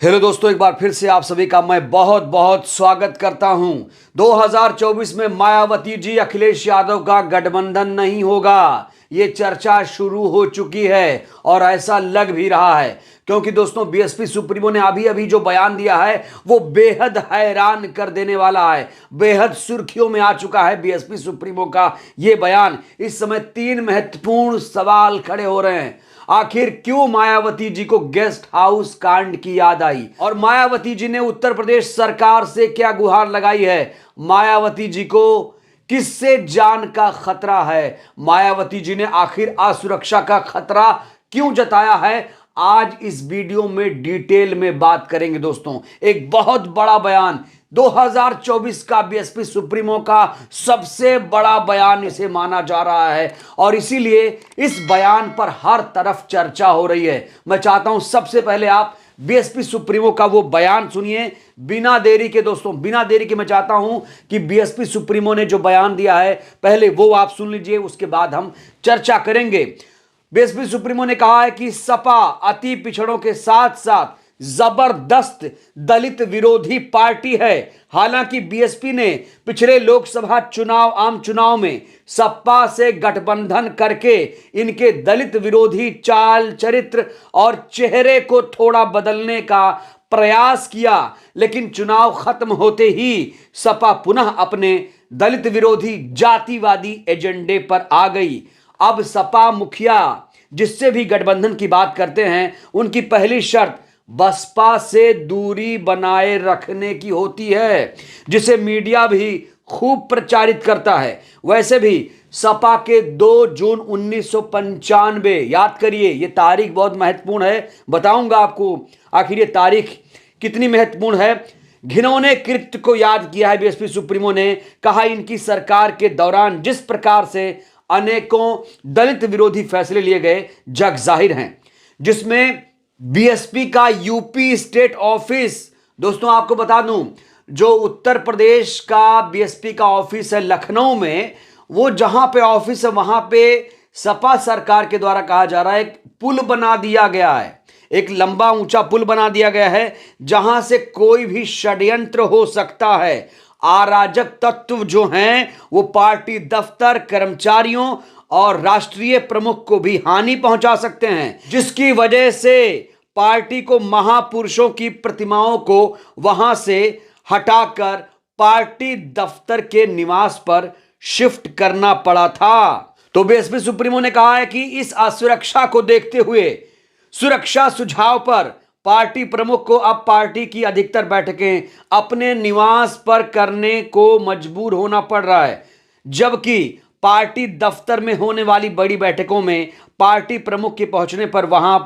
Hello दोस्तों, एक बार फिर से आप सभी का मैं बहुत बहुत स्वागत करता हूं। 2024 में मायावती जी अखिलेश यादव का गठबंधन नहीं होगा, ये चर्चा शुरू हो चुकी है और ऐसा लग भी रहा है क्योंकि दोस्तों बीएसपी सुप्रीमो ने अभी अभी जो बयान दिया है वो बेहद हैरान कर देने वाला है। बेहद सुर्खियों में आ चुका है बीएसपी सुप्रीमो का ये बयान। इस समय 3 महत्वपूर्ण सवाल खड़े हो रहे हैं। आखिर क्यों मायावती जी को गेस्ट हाउस कांड की याद आई और मायावती जी ने उत्तर प्रदेश सरकार से क्या गुहार लगाई है? मायावती जी को किससे जान का खतरा है? मायावती जी ने आखिर असुरक्षा का खतरा क्यों जताया है? आज इस वीडियो में डिटेल में बात करेंगे दोस्तों। एक बहुत बड़ा बयान, 2024 का बीएसपी सुप्रीमो का सबसे बड़ा बयान इसे माना जा रहा है और इसीलिए इस बयान पर हर तरफ चर्चा हो रही है। मैं चाहता हूं सबसे पहले आप बीएसपी सुप्रीमो का वो बयान सुनिए बिना देरी के। दोस्तों बिना देरी के मैं चाहता हूं कि बीएसपी सुप्रीमो ने जो बयान दिया है पहले वो आप सुन लीजिए, उसके बाद हम चर्चा करेंगे। बीएसपी सुप्रीमो ने कहा है कि सपा अति पिछड़ों के साथ साथ जबरदस्त दलित विरोधी पार्टी है। हालांकि बीएसपी ने पिछले लोकसभा आम चुनाव में सपा से गठबंधन करके इनके दलित विरोधी चाल चरित्र और चेहरे को थोड़ा बदलने का प्रयास किया, लेकिन चुनाव खत्म होते ही सपा पुनः अपने दलित विरोधी जातिवादी एजेंडे पर आ गई। अब सपा मुखिया जिससे भी गठबंधन की बात करते हैं उनकी पहली शर्त बसपा से दूरी बनाए रखने की होती है, जिसे मीडिया भी खूब प्रचारित करता है। वैसे भी सपा के 2 जून 1995, याद करिए ये तारीख बहुत महत्वपूर्ण है, बताऊंगा आपको आखिर ये तारीख कितनी महत्वपूर्ण है। घिनौने कृत्य को याद किया है बीएसपी सुप्रीमो ने। कहा इनकी सरकार के दौरान जिस प्रकार से अनेकों दलित विरोधी फैसले लिए गए जग जाहिर हैं, जिसमें बीएसपी का यूपी स्टेट ऑफिस, दोस्तों आपको बता दूं जो उत्तर प्रदेश का बीएसपी का ऑफिस है लखनऊ में, वो जहां पे ऑफिस है वहां पे सपा सरकार के द्वारा कहा जा रहा है एक पुल बना दिया गया है, एक लंबा ऊंचा पुल बना दिया गया है जहां से कोई भी षड्यंत्र हो सकता है। अराजक तत्व जो हैं वो पार्टी दफ्तर, कर्मचारियों और राष्ट्रीय प्रमुख को भी हानि पहुंचा सकते हैं, जिसकी वजह से पार्टी को महापुरुषों की प्रतिमाओं को वहां से हटाकर पार्टी दफ्तर के निवास पर शिफ्ट करना पड़ा था। तो बीएसपी सुप्रीमो ने कहा है कि इस असुरक्षा को देखते हुए सुरक्षा सुझाव पर पार्टी प्रमुख को अब पार्टी की अधिकतर बैठकें अपने निवास पर करने को मजबूर होना पड़ रहा है, जबकि पार्टी दफ्तर में होने वाली बड़ी बैठकों में पार्टी प्रमुख के पहुंचने पर वहां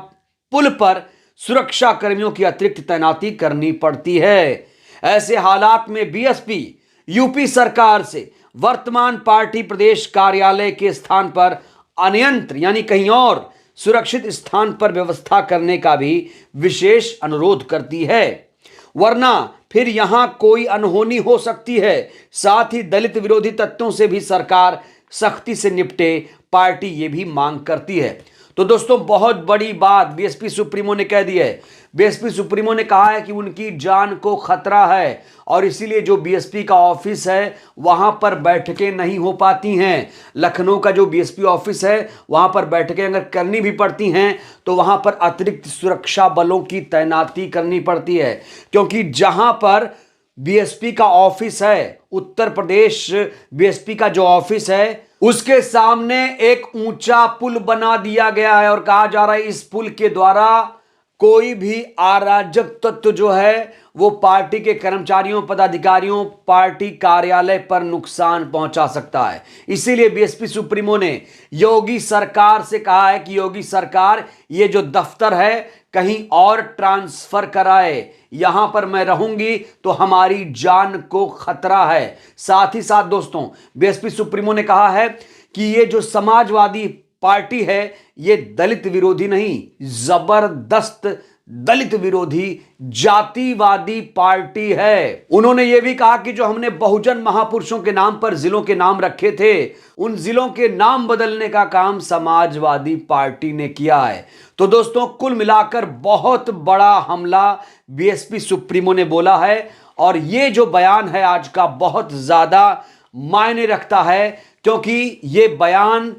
पुल पर सुरक्षा कर्मियों की अतिरिक्त तैनाती करनी पड़ती है। ऐसे हालात में बीएसपी यूपी सरकार से वर्तमान पार्टी प्रदेश कार्यालय के स्थान पर अन्यंत्र यानी कहीं और सुरक्षित स्थान पर व्यवस्था करने का भी विशेष अनुरोध करती है, वरना फिर यहां कोई अनहोनी हो सकती है। साथ ही दलित विरोधी तत्वों से भी सरकार सख्ती से निपटे, पार्टी ये भी मांग करती है। तो दोस्तों बहुत बड़ी बात बीएसपी सुप्रीमो ने कह दी है। बीएसपी सुप्रीमो ने कहा है कि उनकी जान को खतरा है और इसीलिए जो बीएसपी का ऑफिस है वहां पर बैठकें नहीं हो पाती हैं। लखनऊ का जो बीएसपी ऑफिस है वहां पर बैठकें अगर करनी भी पड़ती हैं तो वहां पर अतिरिक्त सुरक्षा बलों की तैनाती करनी पड़ती है, क्योंकि जहां पर बीएसपी का ऑफिस है, उत्तर प्रदेश बीएसपी का जो ऑफिस है उसके सामने एक ऊंचा पुल बना दिया गया है और कहा जा रहा है इस पुल के द्वारा कोई भी अराजक तत्व जो है वो पार्टी के कर्मचारियों, पदाधिकारियों, पार्टी कार्यालय पर नुकसान पहुंचा सकता है। इसीलिए बीएसपी सुप्रीमो ने योगी सरकार से कहा है कि योगी सरकार ये जो दफ्तर है कहीं और ट्रांसफर कराए, यहां पर मैं रहूंगी तो हमारी जान को खतरा है। साथ ही साथ दोस्तों बीएसपी सुप्रीमो ने कहा है कि ये जो समाजवादी पार्टी है ये दलित विरोधी नहीं, जबरदस्त दलित विरोधी जातिवादी पार्टी है। उन्होंने यह भी कहा कि जो हमने बहुजन महापुरुषों के नाम पर जिलों के नाम रखे थे, उन जिलों के नाम बदलने का काम समाजवादी पार्टी ने किया है। तो दोस्तों, कुल मिलाकर बहुत बड़ा हमला बीएसपी सुप्रीमो ने बोला है और यह जो बयान है आज का बहुत ज्यादा मायने रखता है, क्योंकि यह बयान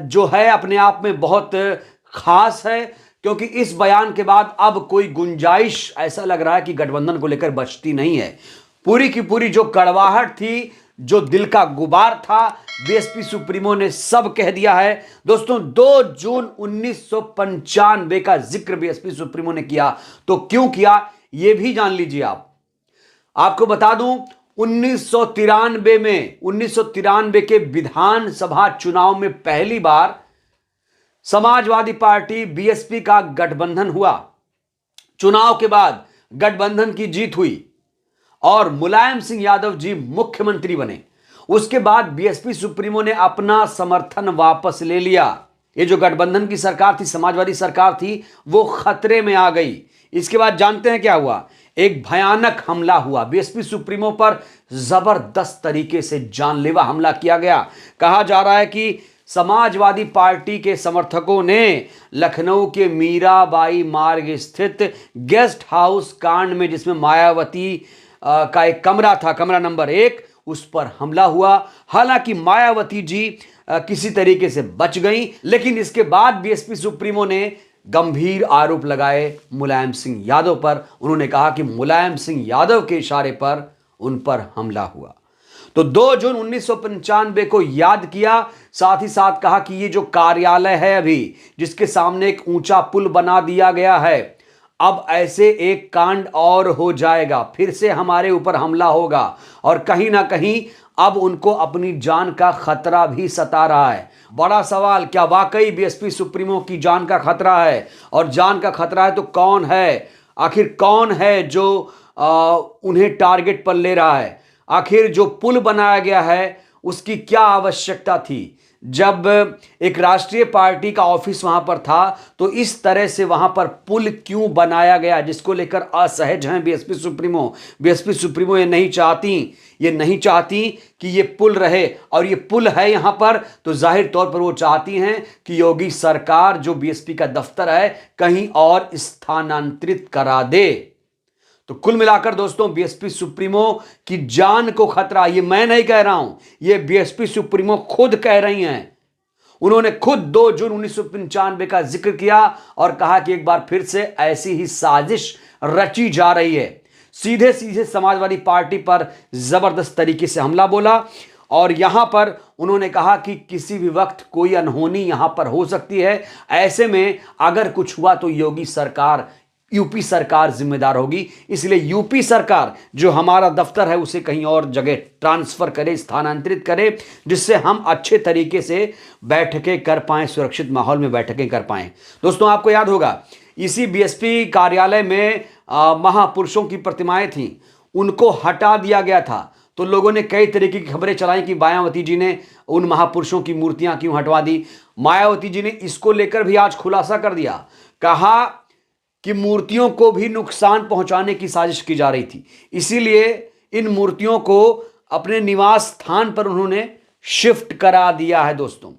जो है अपने आप में बहुत खास है, क्योंकि इस बयान के बाद अब कोई गुंजाइश ऐसा लग रहा है कि गठबंधन को लेकर बचती नहीं है। पूरी की पूरी जो कड़वाहट थी, जो दिल का गुबार था, बीएसपी सुप्रीमो ने सब कह दिया है। दोस्तों, 2 जून 1995 का जिक्र बीएसपी सुप्रीमो ने किया, तो क्यों किया यह भी जान लीजिए। आपको बता दूं, 1993 के विधानसभा चुनाव में पहली बार समाजवादी पार्टी बीएसपी का गठबंधन हुआ। चुनाव के बाद गठबंधन की जीत हुई और मुलायम सिंह यादव जी मुख्यमंत्री बने। उसके बाद बीएसपी सुप्रीमो ने अपना समर्थन वापस ले लिया। ये जो गठबंधन की सरकार थी, समाजवादी सरकार थी, वो खतरे में आ गई। इसके बाद जानते हैं क्या हुआ? एक भयानक हमला हुआ बीएसपी सुप्रीमो पर, जबरदस्त तरीके से जानलेवा हमला किया गया। कहा जा रहा है कि समाजवादी पार्टी के समर्थकों ने लखनऊ के मीराबाई मार्ग स्थित गेस्ट हाउस कांड में, जिसमें मायावती का एक कमरा था, कमरा नंबर 1, उस पर हमला हुआ। हालांकि मायावती जी किसी तरीके से बच गई, लेकिन इसके बाद बीएसपी सुप्रीमो ने गंभीर आरोप लगाए मुलायम सिंह यादव पर। उन्होंने कहा कि मुलायम सिंह यादव के इशारे पर उन पर हमला हुआ। तो 2 जून 1995 को याद किया, साथ ही साथ कहा कि ये जो कार्यालय है अभी, जिसके सामने एक ऊंचा पुल बना दिया गया है, अब ऐसे एक कांड और हो जाएगा, फिर से हमारे ऊपर हमला होगा और कहीं ना कहीं अब उनको अपनी जान का खतरा भी सता रहा है। बड़ा सवाल, क्या वाकई बीएसपी सुप्रीमो की जान का खतरा है? और जान का खतरा है तो कौन है? आखिर कौन है जो उन्हें टारगेट पर ले रहा है? आखिर जो पुल बनाया गया है उसकी क्या आवश्यकता थी? जब एक राष्ट्रीय पार्टी का ऑफिस वहां पर था, तो इस तरह से वहां पर पुल क्यों बनाया गया, जिसको लेकर असहज हैं बीएसपी सुप्रीमो। बीएसपी सुप्रीमो ये नहीं चाहती कि ये पुल रहे, और ये पुल है यहां पर, तो जाहिर तौर पर वो चाहती हैं कि योगी सरकार जो बीएसपी का दफ्तर है कहीं और स्थानांतरित करा दे। तो कुल मिलाकर दोस्तों, बीएसपी सुप्रीमो की जान को खतरा, ये मैं नहीं कह रहा हूं, ये बीएसपी सुप्रीमो खुद कह रही हैं। उन्होंने खुद 2 जून 1995 का जिक्र किया और कहा कि एक बार फिर से ऐसी ही साजिश रची जा रही है। सीधे सीधे समाजवादी पार्टी पर जबरदस्त तरीके से हमला बोला और यहां पर उन्होंने कहा कि किसी भी वक्त कोई अनहोनी यहां पर हो सकती है। ऐसे में अगर कुछ हुआ तो योगी सरकार, यूपी सरकार जिम्मेदार होगी। इसलिए यूपी सरकार जो हमारा दफ्तर है उसे कहीं और जगह ट्रांसफर करे, स्थानांतरित करे, जिससे हम अच्छे तरीके से बैठकें कर पाएं, सुरक्षित माहौल में बैठकें कर पाएं। दोस्तों, आपको याद होगा इसी बीएसपी कार्यालय में महापुरुषों की प्रतिमाएं थीं, उनको हटा दिया गया था। तो लोगों ने कई तरीके की खबरें चलाई कि मायावती जी ने उन महापुरुषों की मूर्तियां क्यों हटवा दी। मायावती जी ने इसको लेकर भी आज खुलासा कर दिया, कहा कि मूर्तियों को भी नुकसान पहुंचाने की साजिश की जा रही थी, इसीलिए इन मूर्तियों को अपने निवास स्थान पर उन्होंने शिफ्ट करा दिया है। दोस्तों,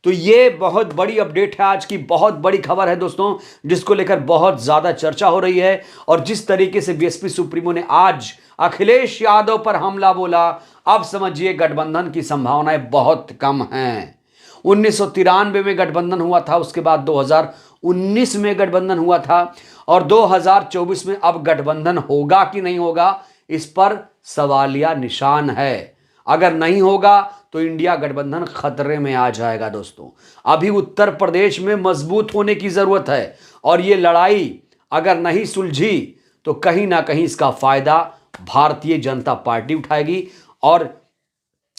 तो ये बहुत बड़ी अपडेट है, आज की बहुत बड़ी खबर है दोस्तों, जिसको लेकर बहुत ज्यादा चर्चा हो रही है। और जिस तरीके से बीएसपी सुप्रीमो ने आज अखिलेश यादव पर हमला बोला, अब समझिए गठबंधन की संभावनाएं बहुत कम हैं। 1993 में गठबंधन हुआ था, उसके बाद 2019 में गठबंधन हुआ था, और 2024 में अब गठबंधन होगा कि नहीं होगा, इस पर सवालिया निशान है। अगर नहीं होगा तो इंडिया गठबंधन खतरे में आ जाएगा। दोस्तों, अभी उत्तर प्रदेश में मजबूत होने की जरूरत है, और ये लड़ाई अगर नहीं सुलझी तो कहीं ना कहीं इसका फायदा भारतीय जनता पार्टी उठाएगी। और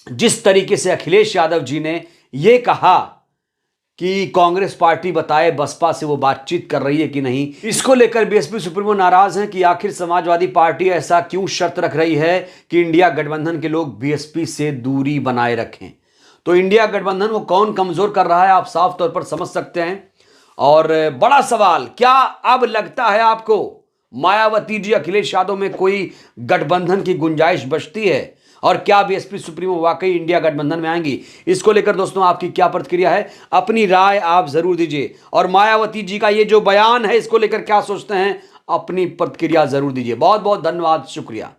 जिस तरीके से अखिलेश यादव जी ने यह कहा कि कांग्रेस पार्टी बताए बसपा से वो बातचीत कर रही है कि नहीं, इसको लेकर बीएसपी सुप्रीमो नाराज हैं कि आखिर समाजवादी पार्टी ऐसा क्यों शर्त रख रही है कि इंडिया गठबंधन के लोग बीएसपी से दूरी बनाए रखें। तो इंडिया गठबंधन को कौन कमजोर कर रहा है, आप साफ तौर पर समझ सकते हैं। और बड़ा सवाल, क्या अब लगता है आपको मायावती जी अखिलेश यादव में कोई गठबंधन की गुंजाइश बचती है? और क्या बीएसपी सुप्रीमो वाकई इंडिया गठबंधन में आएंगी? इसको लेकर दोस्तों आपकी क्या प्रतिक्रिया है? अपनी राय आप जरूर दीजिए। और मायावती जी का ये जो बयान है इसको लेकर क्या सोचते हैं? अपनी प्रतिक्रिया जरूर दीजिए। बहुत बहुत धन्यवाद, शुक्रिया।